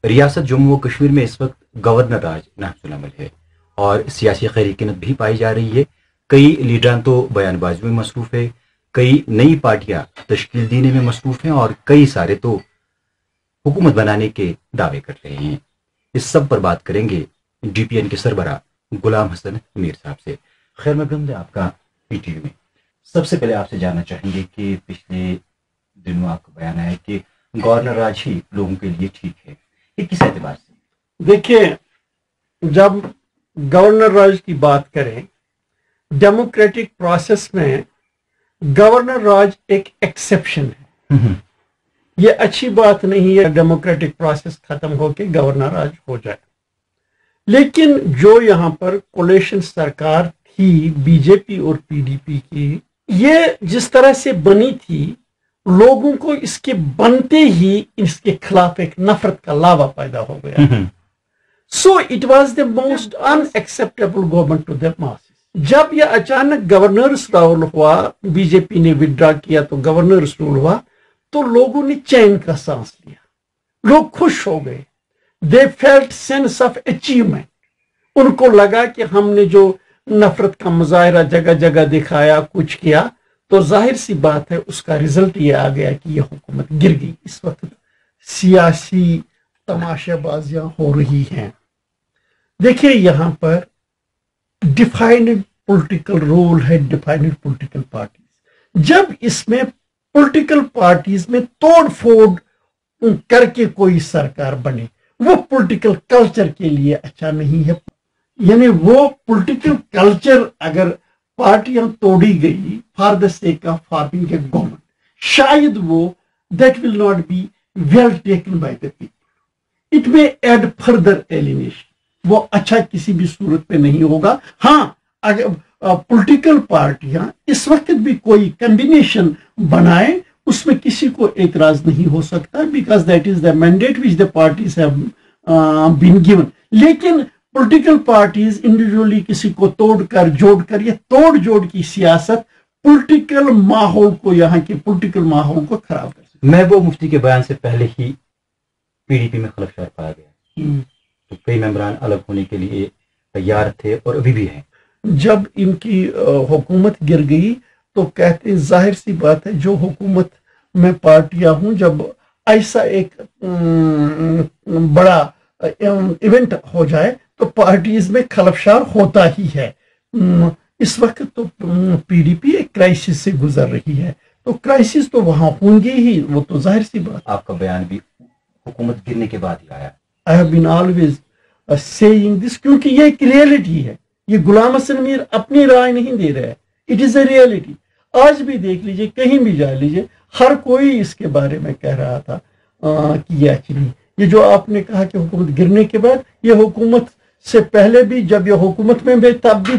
ریاست جموں و کشمیر میں اس وقت گورنر راج نافذ العمل ہے اور سیاسی خیریکنت بھی پائی جا رہی ہے. کئی لیڈران تو بیان بازی میں مصروف ہے, کئی نئی پارٹیاں تشکیل دینے میں مصروف ہیں اور کئی سارے تو حکومت بنانے کے دعوے کر رہے ہیں. اس سب پر بات کریں گے ڈی پی این کے سربراہ غلام حسن میر صاحب سے. خیر مقدم ہے آپ کا پی ٹی وی میں. سب سے پہلے آپ سے جاننا چاہیں گے کہ پچھلے دنوں آپ کا بیان ہے کہ گورنر راج ہی لوگوں کے لیے ٹھیک ہے, یہ کس اعتبار سے؟ دیکھیے, جب گورنر راج کی بات کریں, ڈیموکریٹک پروسیس میں گورنر راج ایک ایکسیپشن ہے. یہ اچھی بات نہیں ہے ڈیموکریٹک پروسیس ختم ہو کے گورنر راج ہو جائے. لیکن جو یہاں پر کولیشن سرکار تھی بی جے پی اور پی ڈی پی کی, یہ جس طرح سے بنی تھی, لوگوں کو اس کے بنتے ہی اس کے خلاف ایک نفرت کا لاوا پیدا ہو گیا. So it was the most unacceptable government to the masses. جب یہ اچانک گورنرس رول ہوا, بی جے پی نے وڈرا کیا تو گورنرس رول ہوا, تو لوگوں نے چین کا سانس لیا, لوگ خوش ہو گئے. They felt sense of achievement. ان کو لگا کہ ہم نے جو نفرت کا مظاہرہ جگہ جگہ دکھایا, کچھ کیا, تو ظاہر سی بات ہے اس کا رزلٹ یہ آ گیا کہ یہ حکومت گر گئی. اس وقت سیاسی تماشا بازیاں ہو رہی ہیں. دیکھیے, یہاں پر ڈیفائنڈ پولیٹیکل رول ہے, ڈیفائنڈ پولیٹیکل پارٹیز. جب اس میں پولیٹیکل پارٹیز میں توڑ پھوڑ کر کے کوئی سرکار بنے, وہ پولیٹیکل کلچر کے لیے اچھا نہیں ہے. یعنی وہ پولیٹیکل کلچر اگر پارٹیاں توڑی گئی for the sake of forming a government, شاید وہ that will not be well taken by the people. It may add further alienation. وہ اچھا کسی بھی صورت پہ نہیں ہوگا. ہاں, اگر پولیٹیکل پارٹیاں اس وقت بھی کوئی کمبینیشن بنائیں, اس میں کسی کو اعتراض نہیں ہو سکتا, because that is the mandate which the parties have been given. لیکن پولیٹیکل پارٹیز انڈیویجولی کسی کو توڑ کر جوڑ کر, یہ توڑ جوڑ کی سیاست پولیٹیکل ماحول کو, یہاں کے پولیٹیکل ماحول کو خراب کر سکتی. محبوب مفتی کے بیان سے پہلے ہی پی ڈی پی میں خلفشار پایا گیا, تو کئی ممبران الگ ہونے کے لیے تیار تھے اور ابھی بھی ہیں. جب ان کی حکومت گر گئی تو کہتے ظاہر سی بات ہے, جو حکومت میں پارٹیاں ہوں, جب ایسا ایک بڑا ایونٹ ہو جائے تو پارٹیز میں خلفشار ہوتا ہی ہے. اس وقت تو پی ڈی پی ایک کرائسس سے گزر رہی ہے, تو کرائسس تو وہاں ہوں گے ہی, وہ تو ظاہر سی بات. آپ کا بیان بھی حکومت گرنے کے بعد ہی آیا. I have been always saying this, کیونکہ یہ ایک ریئلٹی ہے. یہ غلام حسن میر اپنی رائے نہیں دے رہا ہے, اٹ از اے ریئلٹی. آج بھی دیکھ لیجئے, کہیں بھی جا لیجئے, ہر کوئی اس کے بارے میں کہہ رہا تھا کہ یہ اچھی نہیں. یہ جو آپ نے کہا کہ حکومت گرنے کے بعد, یہ حکومت سے پہلے بھی جب یہ حکومت میں بھی, تب بھی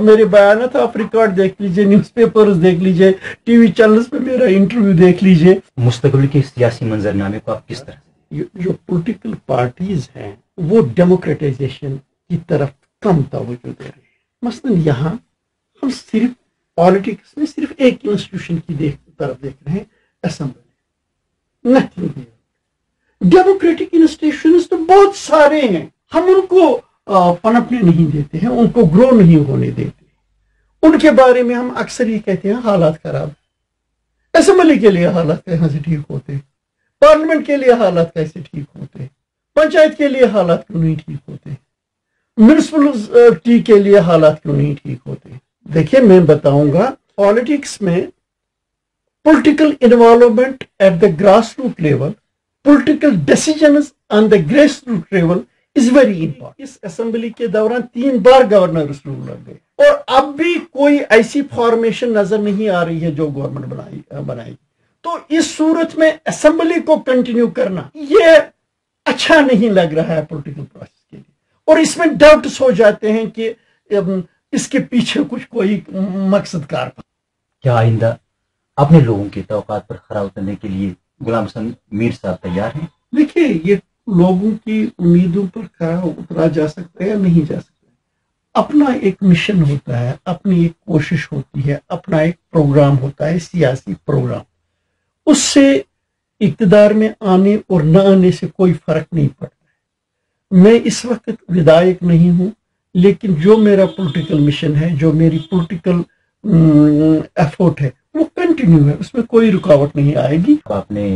میرے بیانات آپ ریکارڈ دیکھ لیجئے, نیوز پیپرز دیکھ لیجئے, ٹی وی چینلز پہ میرا انٹرویو دیکھ لیجئے. مستقبل کے سیاسی منظرنامے کو آپ کس طرح جو پولیٹیکل پارٹیز ہیں وہ ڈیموکریٹائزیشن کی طرف کم توجہ دے رہے ہیں. مثلا یہاں ہم صرف پالیٹکس میں صرف ایک انسٹیٹیوشن کی طرف دیکھ رہے ہیں, اسمبلی. نتھنگ. ڈیموکریٹک انسٹیٹیوشنز تو بہت سارے ہیں, ہم ان کو پنپنے نہیں دیتے ہیں, ان کو گرو نہیں ہونے دیتے. ان کے بارے میں ہم اکثر یہ کہتے ہیں حالات خراب. اسمبلی کے لیے حالات کہاں سے ٹھیک ہوتے, پارلیمنٹ کے لیے حالات کیسے ٹھیک ہوتے, پنچایت کے لیے حالات کیوں نہیں ٹھیک ہوتے, میونسپلٹی کے لیے حالات کیوں نہیں ٹھیک ہوتے. دیکھیے, میں بتاؤں گا, پالیٹکس میں political involvement at the grass root level, political decisions on the grass root level is very important. اس اسمبلی کے دوران 3 بار گورنرز رول لگ گئے, اور اب بھی کوئی ایسی فارمیشن نظر نہیں آ رہی ہے جو گورنمنٹ بنائے گی. تو اس صورت میں اسمبلی کو کنٹینیو کرنا یہ اچھا نہیں لگ رہا ہے پولیٹیکل پروسیس کے لیے, اور اس میں ڈاؤٹس ہو جاتے ہیں کہ اس کے پیچھے کچھ کوئی مقصد کار. کیا آئندہ اپنے لوگوں کی توقعات پر کھرا اترنے کے لیے غلام حسن میر صاحب تیار ہیں؟ دیکھیے, یہ لوگوں کی امیدوں پر کھرا اترا جا سکتا ہے یا نہیں جا سکتا. اپنا ایک مشن ہوتا ہے, اپنی ایک کوشش ہوتی ہے, اپنا ایک پروگرام ہوتا ہے, سیاسی پروگرام. اس سے اقتدار میں آنے اور نہ آنے سے کوئی فرق نہیں پڑتا. میں اس وقت ودائک نہیں ہوں، لیکن جو میرا پولیٹیکل مشن ہے، جو میری پولیٹیکل ایفورٹ ہے، وہ کنٹینیو ہے، اس میں کوئی رکاوٹ نہیں آئے گی۔ آپ نے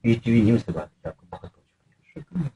PTV نیوز سے بات کی، آپ کو بہت بہت شکریہ۔